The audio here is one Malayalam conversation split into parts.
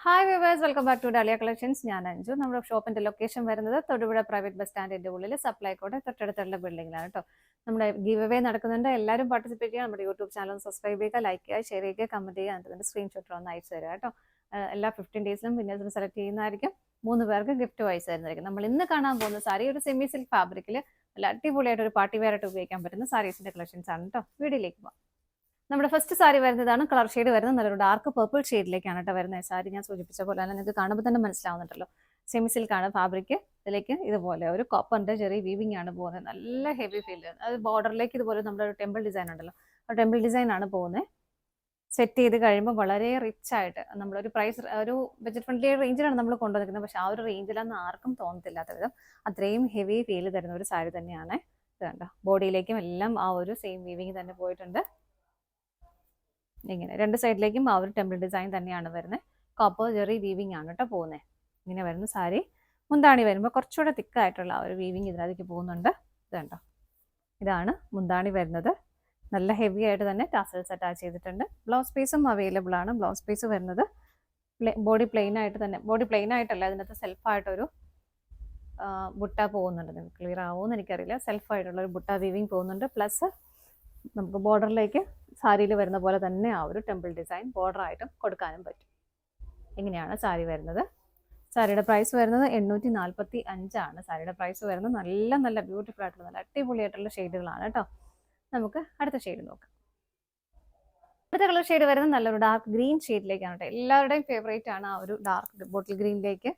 Hi viewers, welcome back to Dahlia collections. ഞാൻ അഞ്ജു. നമ്മുടെ ഷോപ്പിന്റെ ലൊക്കേഷൻ വരുന്നത് തൊടുപുഴ പ്രൈവറ്റ് ബസ് സ്റ്റാൻഡിന്റെ ഉള്ളിൽ സപ്ലൈക്കോടെ തൊട്ടടുത്തുള്ള ബിൽഡിംഗിലാണ് കേട്ടോ. നമ്മുടെ ഗിവ് അവേ നടക്കുന്നുണ്ട്. എല്ലാവരും പാർട്ടിസിപ്പേറ്റ് ചെയ്യുക. നമ്മുടെ യൂട്യൂബ് ചാനൽ സബ്സ്ക്രൈബ് ചെയ്യുക, ലൈക്ക് ചെയ്യുക, ഷെയർ ചെയ്യുക, കമന്റ് ചെയ്യുക. അതിന്റെ സ്ക്രീൻഷോട്ട് ഒന്ന് അയച്ചു തരിക കേട്ടോ. എല്ലാ 15 ഡേയ്സിലും വിന്നേഴ്സിന് സെലക്ട് ചെയ്യുന്നതായിരിക്കും. 3 പേർക്ക് ഗിഫ്റ്റ് വൈസ് ആയിരുന്നായിരിക്കും. നമ്മൾ ഇന്ന് കാണാൻ പോകുന്ന സാരി ഒരു സെമി സിൽക്ക് ഫാബ്രിക്കിൽ നല്ല അടിപൊളിയായിട്ട് ഒരു പാർട്ടി വെയർ ആയിട്ട് ഉപയോഗിക്കാൻ പറ്റുന്ന സാരീസിന്റെ കളക്ഷൻസ് ആണ് കേട്ടോ. വീഡിയോയിലേക്ക് പോകാം. നമ്മുടെ ഫസ്റ്റ് സാരി വരുന്നതാണ് കളർ ഷെയ്ഡ് വരുന്നത് നല്ലൊരു ഡാർക്ക് പർപ്പിൾ ഷെയ്ഡിലേക്കാണ് കേട്ടോ വരുന്നത്. സാരി ഞാൻ സൂചിപ്പിച്ച പോലെ തന്നെ നിങ്ങൾക്ക് കാണുമ്പോൾ തന്നെ മനസ്സിലാവുന്നുണ്ടല്ലോ. Semi സിൽക്കാണ് fabric. ഇതിലേക്ക് ഇതുപോലെ ഒരു കോപ്പറിന്റെ ചെറിയ വീവിംഗ് ആണ് പോകുന്നത്. നല്ല ഹെവി ഫീൽ. അത് ബോർഡറിലേക്ക് ഇതുപോലെ നമ്മുടെ ഒരു ടെമ്പിൾ ഡിസൈൻ ഉണ്ടല്ലോ, ആ ടെമ്പിൾ ഡിസൈൻ ആണ് പോകുന്നത്. സെറ്റ് ചെയ്ത് കഴിയുമ്പോൾ വളരെ റിച്ച് ആയിട്ട് നമ്മളൊരു പ്രൈസ് ഒരു ബഡ്ജറ്റ് ഫ്രണ്ട്ലി റേഞ്ചിലാണ് നമ്മൾ കൊണ്ടുവന്നിരിക്കുന്നത്. പക്ഷെ ആ ഒരു റേഞ്ചിലൊന്നും ആർക്കും തോന്നത്തില്ലാത്ത വിധം അത്രയും ഹെവി ഫീൽ തരുന്ന ഒരു സാരി തന്നെയാണ് ഇത്. കണ്ടോ, ബോഡിയിലേക്കും എല്ലാം ആ ഒരു സെയിം വീവിങ് തന്നെ പോയിട്ടുണ്ട്. ഇങ്ങനെ രണ്ട് സൈഡിലേക്കും ആ ഒരു ടെമ്പിൾ ഡിസൈൻ തന്നെയാണ് വരുന്നത്. കോപ്പർ ജെറി വീവിംഗ് ആണ് കേട്ടോ പോകുന്നത്. ഇങ്ങനെ വരുന്ന സാരി. മുന്താണി വരുമ്പോൾ കുറച്ചുകൂടെ തിക്കായിട്ടുള്ള ആ ഒരു വീവിങ് ഇതിനകത്തേക്ക് പോകുന്നുണ്ട്. ഇത് കണ്ടോ, ഇതാണ് മുന്താണി വരുന്നത്. നല്ല ഹെവി ആയിട്ട് തന്നെ ടാസൽസ് അറ്റാച്ച് ചെയ്തിട്ടുണ്ട്. ബ്ലൗസ് പീസും അവൈലബിൾ ആണ്. ബ്ലൗസ് പീസ് വരുന്നത് ബോഡി പ്ലെയിൻ ആയിട്ട് തന്നെ, ബോഡി പ്ലെയിൻ ആയിട്ടല്ല, ഇതിനകത്ത് സെൽഫായിട്ടൊരു ബുട്ട പോകുന്നുണ്ട്. നിങ്ങൾക്ക് ക്ലിയർ ആവുമെന്ന് എനിക്കറിയില്ല. സെൽഫായിട്ടുള്ളൊരു ബുട്ട വീവിങ് പോകുന്നുണ്ട്. പ്ലസ് നമുക്ക് ബോർഡറിലേക്ക് സാരിയിൽ വരുന്ന പോലെ തന്നെ ആ ഒരു ടെമ്പിൾ ഡിസൈൻ ബോർഡറായിട്ടും കൊടുക്കാനും പറ്റും. ഇങ്ങനെയാണ് സാരി വരുന്നത്. സാരിയുടെ പ്രൈസ് വരുന്നത് 845 ആണ്. സാരിയുടെ പ്രൈസ് വരുന്നത് നല്ല നല്ല ബ്യൂട്ടിഫുൾ ആയിട്ടുള്ള നല്ല അടിപൊളിയായിട്ടുള്ള ഷെയ്ഡുകളാണ് കേട്ടോ. നമുക്ക് അടുത്ത ഷെയ്ഡ് നോക്കാം. അടുത്ത കളർ ഷെയ്ഡ് വരുന്നത് നല്ലൊരു ഡാർക്ക് ഗ്രീൻ ഷെയ്ഡിലേക്കാണ് കേട്ടോ. എല്ലാവരുടെയും ഫേവറേറ്റ് ആണ് ആ ഒരു ഡാർക്ക് ബോട്ടിൽ ഗ്രീനിലേക്ക്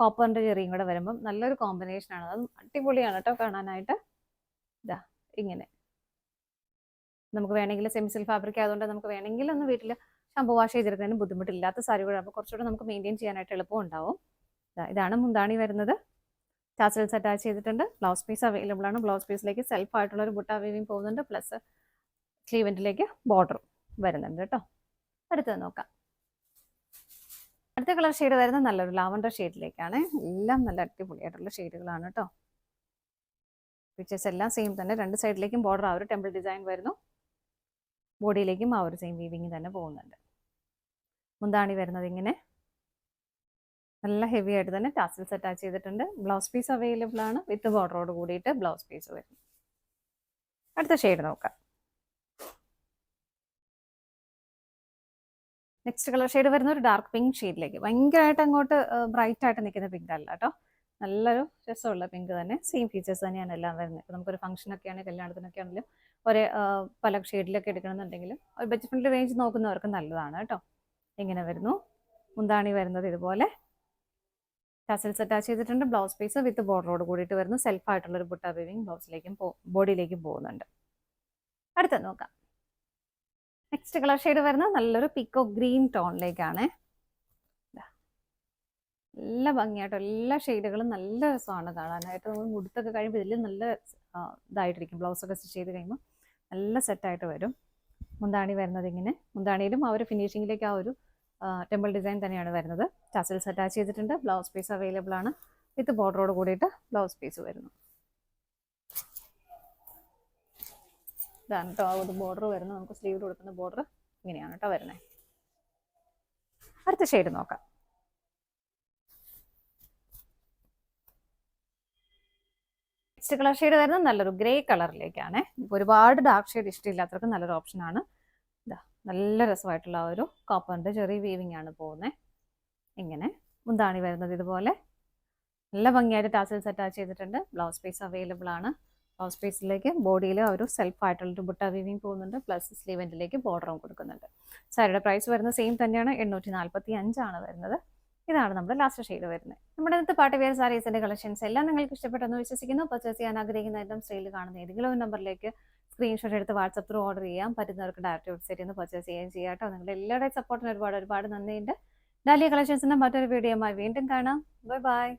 കോപ്പറിന്റെ ചെറിയും കൂടെ വരുമ്പം നല്ലൊരു കോമ്പിനേഷൻ ആണ്. അതും അടിപൊളിയാണ് കേട്ടോ കാണാനായിട്ട്. ഇതാ ഇങ്ങനെ നമുക്ക് വേണമെങ്കിൽ സെമി സിൽക്ക് ഫാബ്രിക് ആയതുകൊണ്ട് നമുക്ക് വേണമെങ്കിൽ ഒന്ന് വീട്ടിൽ ഷാമ്പു വാഷ് ചെയ്തെടുക്കുന്നതിന് ബുദ്ധിമുട്ടില്ലാത്ത സാരികളാകുമ്പോൾ കുറച്ചുകൂടെ നമുക്ക് മെയിൻറ്റെയിൻ ചെയ്യാനായിട്ട് എളുപ്പം ഉണ്ടാവും. ഇതാണ് മുന്താണി വരുന്നത്. ടാസൽസ് അറ്റാച്ച് ചെയ്തിട്ടുണ്ട്. ബ്ലൗസ് പീസ് അവൈലബിൾ ആണ്. ബ്ലൗസ് പീസിലേക്ക് സെൽഫ് ആയിട്ടുള്ള ഒരു ബുട്ട വീവിങ് പോകുന്നുണ്ട്. പ്ലസ് സ്ലീവെന്റിലേക്ക് ബോർഡർ വരുന്നുണ്ട് കേട്ടോ. അടുത്തത് നോക്കാം. അടുത്ത കളർ ഷെയ്ഡ് വരുന്നത് നല്ലൊരു ലാവണ്ടർ ഷെയ്ഡിലേക്കാണ്. എല്ലാം നല്ല അടിപൊളിയായിട്ടുള്ള ഷെയ്ഡുകളാണ് കേട്ടോ. പിക്ചേഴ്സ് എല്ലാം സെയിം തന്നെ. രണ്ട് സൈഡിലേക്കും ബോർഡർ ആ ഒരു ടെമ്പിൾ ഡിസൈൻ വരുന്നു. ബോഡിയിലേക്കും ആ ഒരു സെയിം വീവിങ് തന്നെ പോകുന്നുണ്ട്. മുന്താണി വരുന്നത് ഇങ്ങനെ നല്ല ഹെവി ആയിട്ട് തന്നെ ടാസൽസ് അറ്റാച്ച് ചെയ്തിട്ടുണ്ട്. ബ്ലൗസ് പീസ് അവൈലബിൾ ആണ്. വിത്ത് ബോർഡറോട് കൂടിയിട്ട് ബ്ലൗസ് പീസ് വരുന്നു. അടുത്ത ഷെയ്ഡ് നോക്കാം. നെക്സ്റ്റ് കളർ ഷെയ്ഡ് വരുന്ന ഒരു ഡാർക്ക് പിങ്ക് ഷെയ്ഡിലേക്ക്. ഭയങ്കരമായിട്ട് അങ്ങോട്ട് ബ്രൈറ്റ് ആയിട്ട് നിൽക്കുന്ന പിങ്ക് അല്ല കേട്ടോ. നല്ലൊരു രസമുള്ള പിങ്ക് തന്നെ. സെയിം ഫീച്ചേഴ്സ് തന്നെയാണ് എല്ലാം വരുന്നത്. ഇപ്പോൾ നമുക്കൊരു ഫംഗ്ഷനൊക്കെ ആണെങ്കിൽ, കല്യാണത്തിനൊക്കെ ആണെങ്കിലും ഒരേ പല ഷെയ്ഡിലൊക്കെ എടുക്കണമെന്നുണ്ടെങ്കിലും ഒരു ബഡ്ജറ്റ് ഫ്രണ്ട്ലി റേഞ്ച് നോക്കുന്നവർക്ക് നല്ലതാണ് കേട്ടോ. ഇങ്ങനെ വരുന്നു. മുന്താണി വരുന്നത് ഇതുപോലെ ടാസൽസ് അറ്റാച്ച് ചെയ്തിട്ടുണ്ട്. ബ്ലൗസ് പീസ് വിത്ത് ബോർഡറോട് കൂടിയിട്ട് വരുന്നു. സെൽഫായിട്ടുള്ളൊരു ബുട്ട വീവിങ് ബ്ലൗസിലേക്കും ബോഡിയിലേക്കും പോകുന്നുണ്ട്. അടുത്തത് നോക്കാം. നെക്സ്റ്റ് കളർ ഷെയ്ഡ് വരുന്നത് നല്ലൊരു പീക്കോ ഗ്രീൻ ടോണിലേക്കാണ്. നല്ല ഭംഗിയായിട്ടോ. എല്ലാ ഷെയ്ഡുകളും നല്ല രസമാണ് കാണാനായിട്ട്. നമ്മൾ മുടുത്തൊക്കെ കഴിയുമ്പോൾ ഇതിൽ നല്ല ഇതായിട്ടിരിക്കും. ബ്ലൗസൊക്കെ സ്റ്റിച്ച് ചെയ്ത് കഴിയുമ്പോൾ നല്ല സെറ്റായിട്ട് വരും. മുന്താണി വരുന്നത് ഇങ്ങനെ. മുന്താണിയിലും ആ ഒരു ഫിനിഷിങ്ങിലേക്ക് ആ ഒരു ടെമ്പിൾ ഡിസൈൻ തന്നെയാണ് വരുന്നത്. ടാസൽസ് അറ്റാച്ച് ചെയ്തിട്ടുണ്ട്. ബ്ലൗസ് പീസ് അവൈലബിൾ ആണ്. വിത്ത് ബോർഡറോട് കൂടിയിട്ട് ബ്ലൗസ് പീസ് വരുന്നു. ഇതാണ് കേട്ടോ ആ ഒരു ബോർഡർ വരുന്നത്. നമുക്ക് സ്ലീവിൽ കൊടുക്കുന്ന ബോർഡർ ഇങ്ങനെയാണ് കേട്ടോ വരുന്നത്. അടുത്ത ഷെയ്ഡ് നോക്കാം. നെക്സ്റ്റ് കളർ ഷെയ്ഡ് വരുന്നത് നല്ലൊരു ഗ്രേ കളറിലേക്കാണ്. ഇപ്പോൾ ഒരുപാട് ഡാർക്ക് ഷെയ്ഡ് ഇഷ്ടമില്ലാത്തവർക്ക് നല്ലൊരു ഓപ്ഷനാണ്. ഇതാ നല്ല രസമായിട്ടുള്ള ആ ഒരു കോപ്പറിൻ്റെ ചെറിയ വീവിങ് ആണ് പോകുന്നത്. ഇങ്ങനെ മുന്താണി വരുന്നത് ഇതുപോലെ നല്ല ഭംഗിയായിട്ട് ടാസൽസ് അറ്റാച്ച് ചെയ്തിട്ടുണ്ട്. ബ്ലൗസ് പീസ് അവൈലബിൾ ആണ്. ബ്ലൗസ് പീസിലേക്ക് ബോഡിയിൽ ഒരു സെൽഫായിട്ടുള്ളൊരു ബുട്ട വീവിങ് പോകുന്നുണ്ട്. പ്ലസ് സ്ലീവെന്റിലേക്ക് ബോർഡറും കൊടുക്കുന്നുണ്ട്. സാരിയുടെ പ്രൈസ് വരുന്നത് സെയിം തന്നെയാണ്. 845 ആണ് വരുന്നത്. ഇതാണ് നമ്മുടെ ലാസ്റ്റ് ഷെയ്ഡ് വരുന്നത്. നമ്മുടെ ഇന്നത്തെ പാർട്ടി വെയർ സാരീസിന്റെ കളക്ഷൻസ് എല്ലാം നിങ്ങൾക്ക് ഇഷ്ടപ്പെട്ടെന്ന് വിശ്വസിക്കുന്നു. പർച്ചേസ് ചെയ്യാൻ ആഗ്രഹിക്കുന്ന ഐറ്റം സെയിൽ കാണുന്ന ഏതെങ്കിലും ഒരു നമ്പറിലേക്ക് സ്ക്രീൻഷോട്ട് എടുത്ത് വാട്സപ്പ് ത്രൂ ഓർഡർ ചെയ്യാം. പറ്റുന്നവർക്ക് ഡയറക്റ്റ് വെബ്സൈറ്റിൽ നിന്ന് പർച്ചേസ് ചെയ്യാൻ ചെയ്യാം കേട്ടോ. നിങ്ങളുടെ എല്ലാവരുടെയും സപ്പോർട്ടിന് ഒരുപാട് നന്ദിയുണ്ട്. ഡാലിയ കളക്ഷൻസിന്റെ മറ്റൊരു വീഡിയോയുമായി വീണ്ടും കാണാം. Bye bye.